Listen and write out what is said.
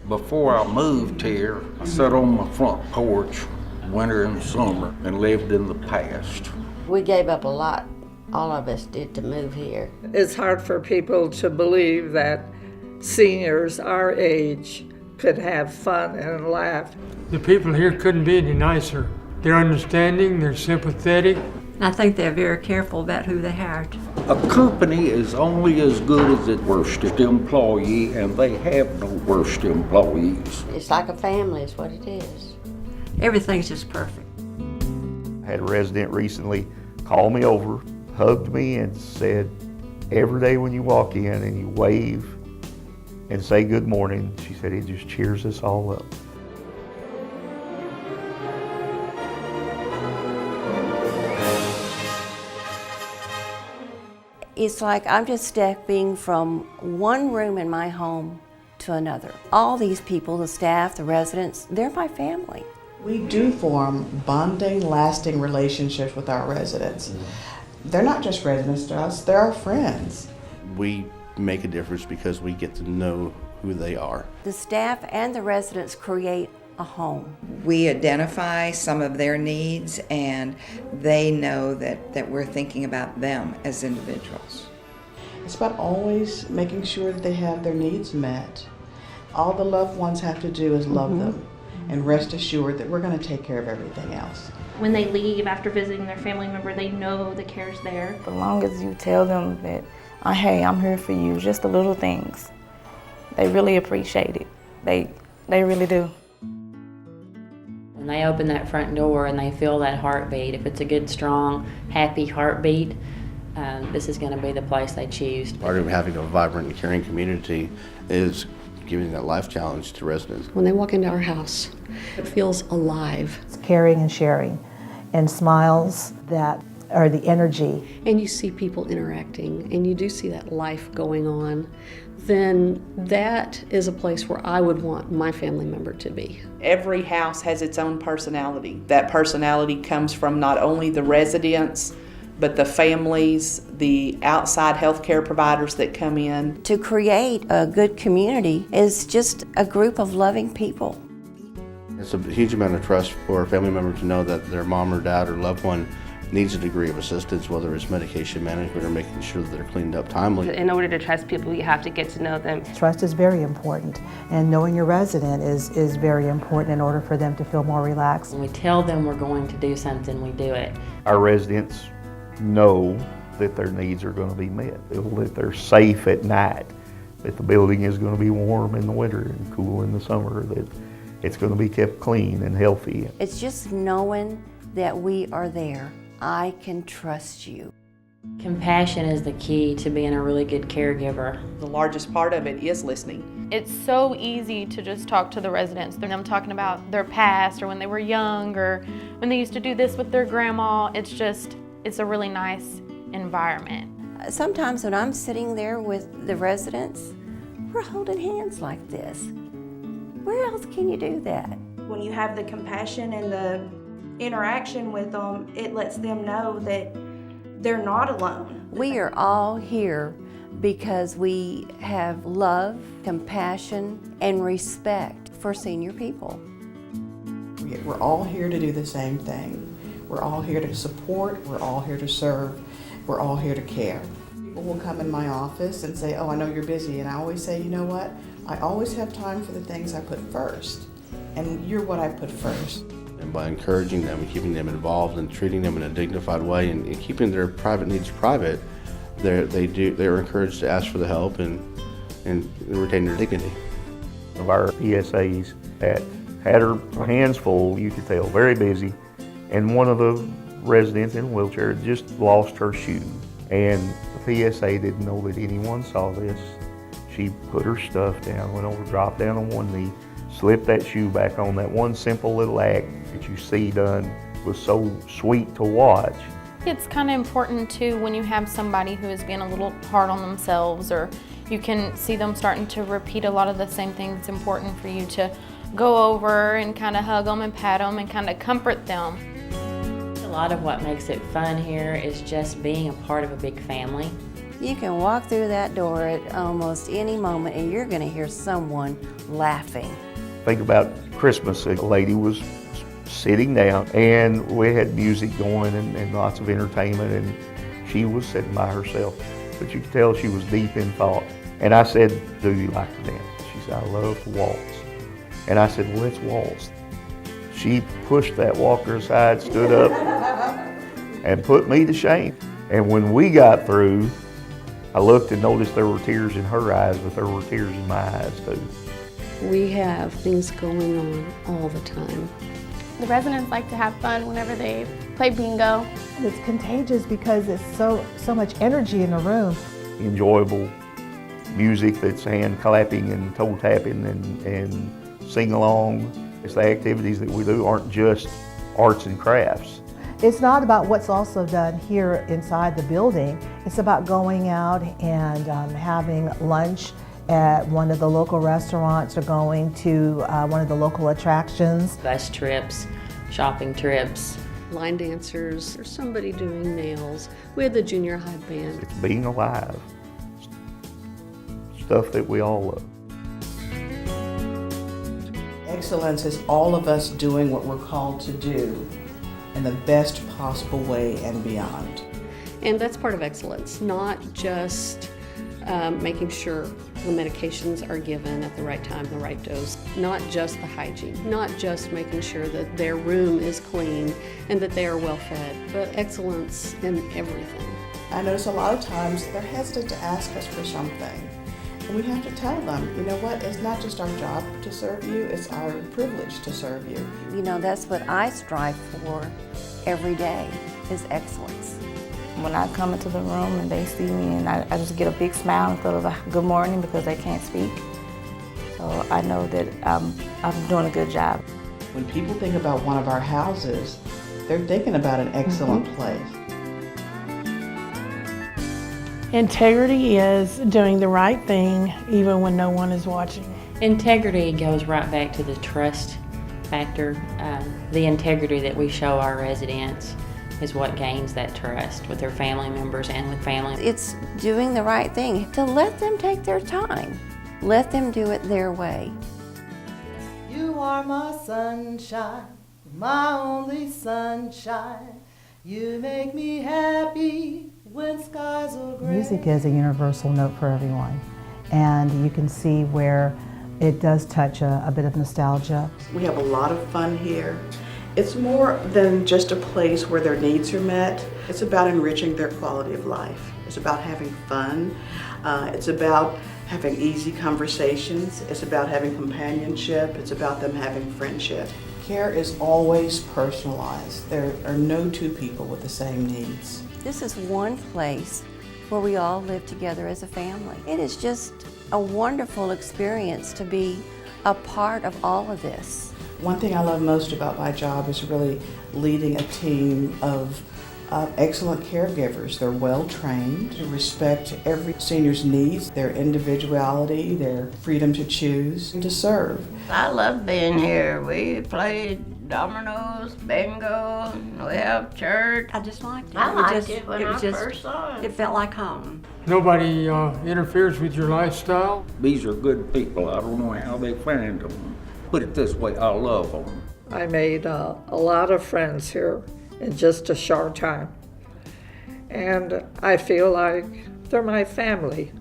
Before I moved here, I sat on my front porch winter and summer and lived in the past. We gave up a lot, all of us did, to move here. It's hard for people to believe that seniors our age could have fun and laugh. The people here couldn't be any nicer. They're understanding, they're sympathetic. I think they're very careful about who they hire. A company is only as good as its worst employee, and they have no worst employees. It's like a family is what it is. Everything's just perfect. I had a resident recently call me over, hugged me, and said, every day when you walk in and you wave and say good morning, she said, it just cheers us all up. It's like I'm just stepping from one room in my home to another. All these people, the staff, the residents, they're my family. We do form bonding, lasting relationships with our residents. They're not just residents to us, they're our friends. We make a difference because we get to know who they are. The staff and the residents create a home. We identify some of their needs, and they know that we're thinking about them as individuals. It's about always making sure that they have their needs met. All the loved ones have to do is love them and rest assured that we're going to take care of everything else. When they leave after visiting their family member, they know the care's there. As long as you tell them that, hey, I'm here for you, just the little things, they really appreciate it. They really do. When they open that front door and they feel that heartbeat, if it's a good, strong, happy heartbeat, this is going to be the place they choose. Part of having a vibrant and caring community is giving that life challenge to residents. When they walk into our house, it feels alive. It's caring and sharing, and smiles that are the energy. And you see people interacting, and you do see that life going on, then that is a place where I would want my family member to be. Every house has its own personality. That personality comes from not only the residents, but the families, the outside healthcare providers that come in. To create a good community is just a group of loving people. It's a huge amount of trust for a family member to know that their mom or dad or loved one needs a degree of assistance, whether it's medication management or making sure that they're cleaned up timely. In order to trust people, you have to get to know them. Trust is very important, and knowing your resident is very important in order for them to feel more relaxed. When we tell them we're going to do something, we do it. Our residents know that their needs are going to be met, that they're safe at night, that the building is going to be warm in the winter and cool in the summer, that it's going to be kept clean and healthy. It's just knowing that we are there. I can trust you. Compassion is the key to being a really good caregiver. The largest part of it is listening. It's so easy to just talk to the residents. Them talking about their past or when they were young or when they used to do this with their grandma. It's a really nice environment. Sometimes when I'm sitting there with the residents, we're holding hands like this. Where else can you do that? When you have the compassion and the interaction with them, it lets them know that they're not alone. We are all here because we have love, compassion, and respect for senior people. We're all here to do the same thing. We're all here to support, we're all here to serve, we're all here to care. People will come in my office and say, oh, I know you're busy, and I always say, you know what? I always have time for the things I put first, and you're what I put first. And by encouraging them and keeping them involved and treating them in a dignified way and keeping their private needs private, they're encouraged to ask for the help and retain their dignity. Of our PSAs that had her hands full, you could tell, very busy, and one of the residents in a wheelchair just lost her shoe. And the PSA didn't know that anyone saw this. She put her stuff down, went over, dropped down on one knee, slipped that shoe back on. That one simple little act that you see done was so sweet to watch. It's kind of important too when you have somebody who is being a little hard on themselves, or you can see them starting to repeat a lot of the same things. It's important for you to go over and kind of hug them and pat them and kind of comfort them. A lot of what makes it fun here is just being a part of a big family. You can walk through that door at almost any moment and you're going to hear someone laughing. Think about Christmas. A lady was sitting down and we had music going and lots of entertainment, and she was sitting by herself. But you could tell she was deep in thought. And I said, "Do you like to dance?" She said, "I love to waltz." And I said, "Well, let's waltz." She pushed that walker aside, stood up, and put me to shame. And when we got through, I looked and noticed there were tears in her eyes, but there were tears in my eyes too. We have things going on all the time. The residents like to have fun whenever they play bingo. It's contagious because it's so much energy in the room. Enjoyable music that's hand clapping and toe tapping and sing along. It's the activities that we do aren't just arts and crafts. It's not about what's also done here inside the building. It's about going out and having lunch at one of the local restaurants or going to one of the local attractions. Bus trips, shopping trips. Line dancers, or somebody doing nails. We had the junior high band. It's being alive. Stuff that we all love. Excellence is all of us doing what we're called to do in the best possible way and beyond. And that's part of excellence, not just making sure the medications are given at the right time, the right dose, not just the hygiene, not just making sure that their room is clean and that they are well fed, but excellence in everything. I notice a lot of times they're hesitant to ask us for something. And we have to tell them, you know what, it's not just our job to serve you, it's our privilege to serve you. You know, that's what I strive for every day, is excellence. When I come into the room and they see me, and I just get a big smile instead of a good morning because they can't speak. So I know that I'm doing a good job. When people think about one of our houses, they're thinking about an excellent place. Integrity is doing the right thing even when no one is watching. Integrity goes right back to the trust factor. The integrity that we show our residents is what gains that trust with their family members and with family. It's doing the right thing, to let them take their time. Let them do it their way. You are my sunshine, my only sunshine. You make me happy when skies are gray. Music is a universal note for everyone, and you can see where it does touch a bit of nostalgia. We have a lot of fun here. It's more than just a place where their needs are met. It's about enriching their quality of life. It's about having fun. It's about having easy conversations. It's about having companionship. It's about them having friendship. Care is always personalized. There are no two people with the same needs. This is one place where we all live together as a family. It is just a wonderful experience to be a part of all of this. One thing I love most about my job is really leading a team of excellent caregivers. They're well trained to respect every senior's needs, their individuality, their freedom to choose and to serve. I love being here. We played dominoes, bingo, we have church. I just liked it. I It liked just- it when I was just- first saw it. It felt like home. Nobody interferes with your lifestyle. These are good people. I don't know how they find them. Put it this way, I love them. I made a lot of friends here in just a short time. And I feel like they're my family.